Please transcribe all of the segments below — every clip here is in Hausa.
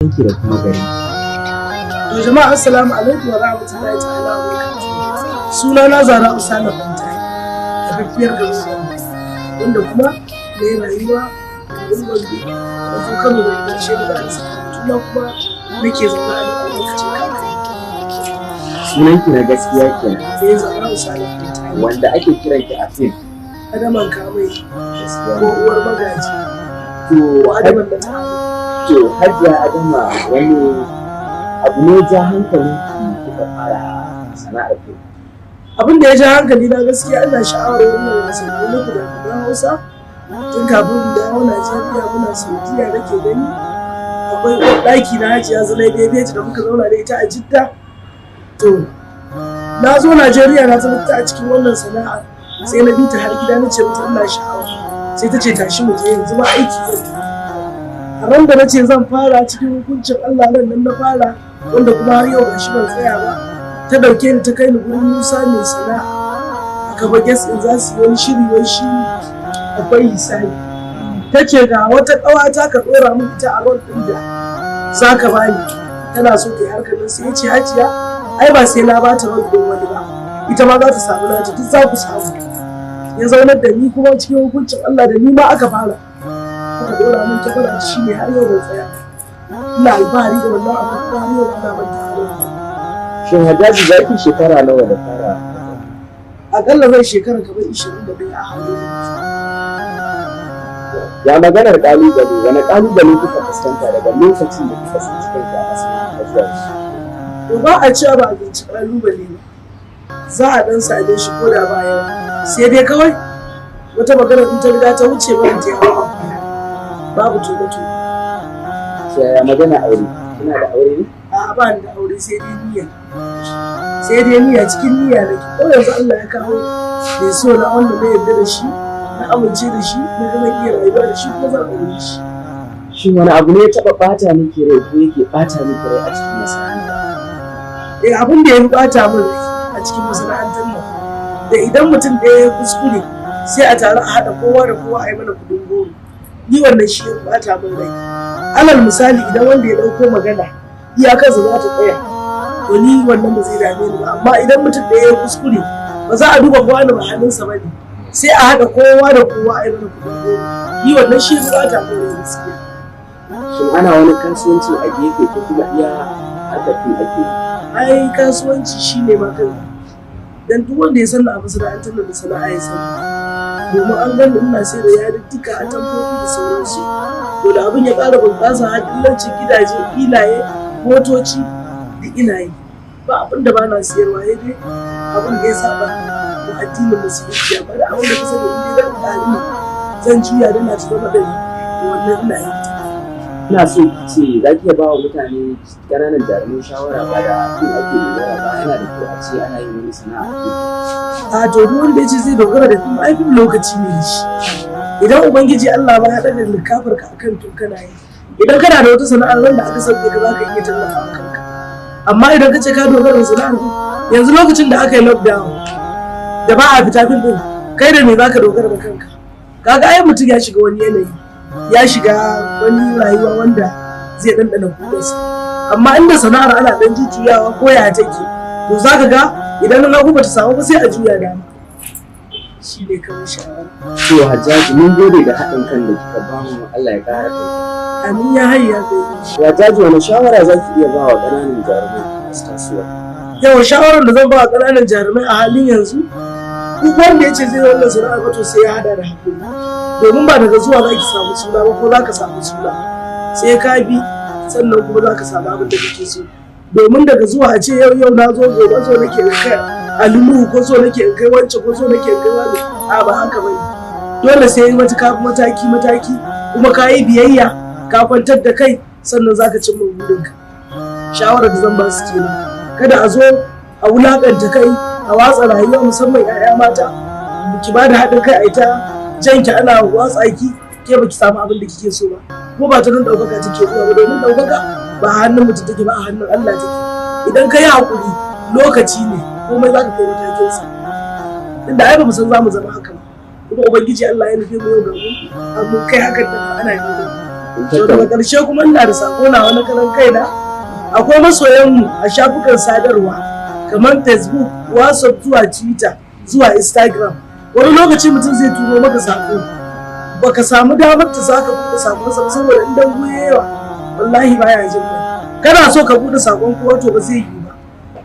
yanki da kuma gari. To jama'a assalamu alaikum wa rahmatullahi ta'ala wa barakatuh. Suna na Zara Usama Bantai, tafiyar garin wanda kuma mai rayuwa a Gombe da Kano da ƙarshe da tuna kuma nake zaune a lokacin kaka. Sunanki na gaskiya kenan. Sai Zara Usama Bantai. Wanda ake kiran ki a fim. Adaman Kamai ko uwar magaji. To Adaman da ta To Hajiya Adama wani abu ne ja hankalin ki kika fara sana'ar fim? Abin da ya ja hankali na gaskiya ina sha'awar wannan wasanni na gudanar Hausa tun kafin mu dawo Najeriya muna Saudiya nake gani akwai ɗaki na Hajiya Zulai Bebeji da muka zauna da ita a Jidda. To na zo Najeriya na tabbata a cikin wannan sana'a sai na bi ta har gida na ce mata ina sha'awa sai ta ce tashi mu je yanzu ba aiki zan a ran da na ce zan fara cikin hukuncin Allah nan na fara wanda kuma har yau gashi ban tsaya ba ta dauke ni ta kai ni gurin Musa mai sana'a aka ba guest in za su yi wani shiri wai shi akwai hisabi ta ce ga wata ƙawata ka ɗora min ita a rol ɗin da za ka bani tana so ta yi harkar nan sai ya ce Hajiya ai ba sai na ba ta rol ɗin wani ba ita ma za ta samu nata duk za ku samu ya zaunar da ni kuma cikin hukuncin Allah da ni ma aka fara aka ɗora min ta fara shi ne har yau bai tsaya ina alfahari da wannan abu kuma har yau ana manta Shin Hajjaji za ki shekara nawa da fara? akalla zai shekara kamar 21 a halin Ya maganar ƙalubale, wani ƙalubale kuka fuskanta daga lokacin da kuka tsinci kanki a masana'antar zuwa shi? to ba a cewa ba a binci ƙalubale ba za a ɗan same shi ko da ba yawa sai dai kawai wata magana in ta riga ta wuce ba ta yawa babu tuba-tuba. Yaya magana aure? Kina da aure ne? A'a ba ni da aure sai dai niyya. Sai dai niyya cikin niyya nake. Ko yanzu Allah ya kawo mai so na wanda na yarda da shi, na amince da shi, na ga zan iya rayuwa da shi kuma zan aure shi. Shin wani abu ne ya taɓa ɓata miki rai ko yake ɓata miki rai a cikin masana'anta? Abin da ya fi ɓata min rai a cikin masana'antar nan da idan mutum ɗaya ya kuskure sai a taru a haɗa kowa da kowa a yi mana kuɗin goro. Ni wannan shi ya fi ɓata min rai. Alal misali idan wanda ya ɗauko magana iyakarsa za ta tsaya to ni wannan ba zai dame ni ba amma idan mutum ɗaya ya kuskure ba za a duba kowa da mahallinsa ba ne sai a haɗa kowa da kowa a yi mana kuɗin goro ni wannan shi ya ta mai gaskiya. Shin ana wani kasuwanci a gefe ko kuma iya harkar fim ake yi? Ai kasuwanci shi ne ma kan dan duk wanda ya san a masana'antar da sana'a ya sani domin an gani ina sai da yadudduka a tambobi da sauransu to da abin ya ƙara bunƙasa har dillancin gidaje filaye motoci da ina yi ba abin da ba na siyarwa ya dai abin da ya saba da addinin musulunci amma da abin da ka sani in dai zan zan juya da na ci gaba da wannan ina yi. Ina so ki ce za ki iya ba wa mutane ƙananan jarumai shawara ba da fim ake dogara ba yana da kyau a ce ana yin wani sana'a. A to duk wanda ya ce zai dogara da fim ai fim lokaci ne shi idan ubangiji Allah ba ya ɗaga likafar ka akan to kana yi idan kana da wata sana'ar nan da aka sauke ka za ka iya tallafa wa kanka amma idan ka ce ka dogara da sana'ar yanzu lokacin da aka yi lockdown da ba a fita fim din kai da me za ka dogara da kanka kaga ai mutum ya shiga wani yanayi ya shiga wani rayuwa wanda zai ɗanɗana kudansa amma inda sana'ar ana ɗan jujjuyawa ko ya take to za ka ga idan na ba ta samu ba sai a juya dama shi ne kawai shawara. To Hajjaji mun gode da haɗin kan da kika ba mu Allah ya ƙara kai. Amin ya hayya kai. Hajjaji wani shawara za ki iya ba wa ƙananan jarumai masu tasowa? Yawan shawarar da zan ba wa ƙananan jarumai a halin yanzu duk wanda ya ce zai wannan sana'ar ba to sai ya hada da hakuri domin ba daga zuwa za ki samu suna ba ko za ka samu suna sai ka bi sannan kuma za ka samu abin da kake so domin daga zuwa a ce yau na zo gobe so nake da kai alulu ko so nake in kai wance ko so nake in kai wani a ba haka bane dole sai mataki kuma ka yi biyayya ka kwantar da kai sannan za ka cimma burinka. Shawarar da zan ba su kenan kada a zo a wulakanta kai a watsa rayuwa musamman 'ya'ya mata ki ba da haɗin kai a ita janki ana watsa ki ke baki samu abin da kike so ba ko ba ta nan ɗaukaka take zuwa ba domin ɗaukaka ba a hannun mutum take ba a hannun Allah take idan ka yi haƙuri lokaci ne komai za ka kai matakinsa inda ai ba mu san za mu zama haka ba kuma ubangiji Allah ya nufi mu yau ga mu amma kai hakan da ana yi to daga ƙarshe kuma ina da sako na wani karan kaina. Akwai masoyanmu a shafukan sadarwa kamar Facebook, WhatsApp zuwa Twitter zuwa Instagram. Wani lokaci mutum zai turo maka sako baka samu damar ta zaka buɗe sakon sa saboda in dan guyewa wallahi baya jin mai. Kana so ka buɗe sakon kowa to ba zai yi ba.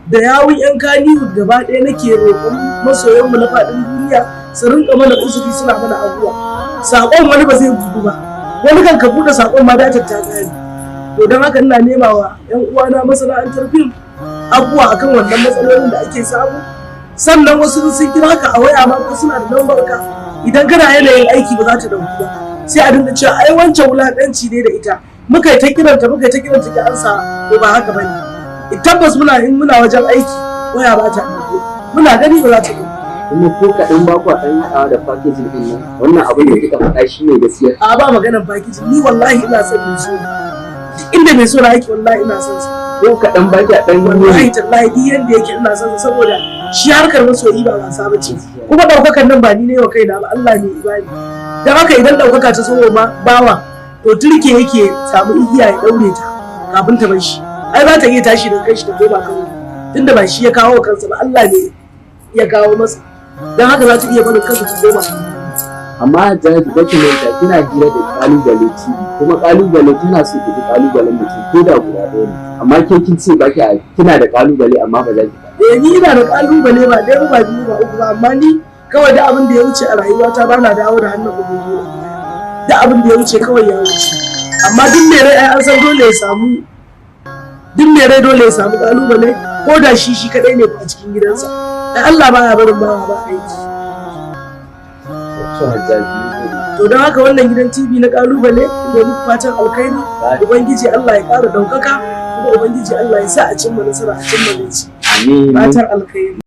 Da yawun yan Kannywood gaba ɗaya nake roƙon masoyanmu na faɗin duniya su rinka mana uzuri suna mana abuwa. Sakon wani ba zai buɗu ba. Wani kan ka buɗe sakon ma datar ta gani. To don haka ina nema wa 'yan uwana masana'antar fim abuwa akan wannan matsalolin da ake samu. Sannan wasu sun kira ka a waya ma ko suna da lambar ka, idan kana yanayin aiki ba za ta dauki ba sai a dinga cewa ai wancan wulaƙanci ne da ita, muka yi ta kiranta ki ansa. Ko ba haka bane. Tabbas muna wajen aiki waya ba ta dauki, muna gani ba za ta dauki. Kuma ko kaɗan ba ku ɗan haɗawa da packaging ɗin nan, wannan abin da kika faɗa shi ne gaskiya. A ba maganar packaging, ni wallahi ina son mai so inda mai so na aiki wallahi ina son sa. Ko kaɗan ba ki a ɗan wallahi tallahi duk yanda yake ina son sa saboda shi harkar masoyi ba wasa ba ce. Kuma ɗaukakan nan ba ni ne wa kaina ba, Allah ne ibani. Dan haka idan ɗaukaka ta so ma bawa to turke yake samu igiya ya ɗaure ta kafin ta bar shi. Ai za ta iya tashi da kai shi ta koma kan tunda ba shi ya kawo kansa ba, Allah ne ya kawo masa. Dan haka za ta iya barin kansa ta koma. Amma da documentary kina hira da kalubale TV, kuma kalubale tana so ki kalubalen mutum ko da guda ɗaya ne, amma ke kin ce ba kina da kalubale amma ba za ki ba. Ni ina da kalubale ba ɗaya ba biyu ba uku ba, amma ni kawai da abin da ya wuce a rayuwata ba na dawo da hannun gobe. Da abin da ya wuce kawai ya wuce. Amma duk mai rai an san dole ya samu kalubale, ko da shi kadai ne a cikin gidansa. Ai Allah ba ya barin bawa ba aiki. To don haka wannan gidan TV na kalubale da muku fatan alkhairi, ubangiji Allah ya ƙara ɗaukaka, kuma ubangiji Allah ya sa a cimma nasara a cimma gaci. Fatan alkhairi.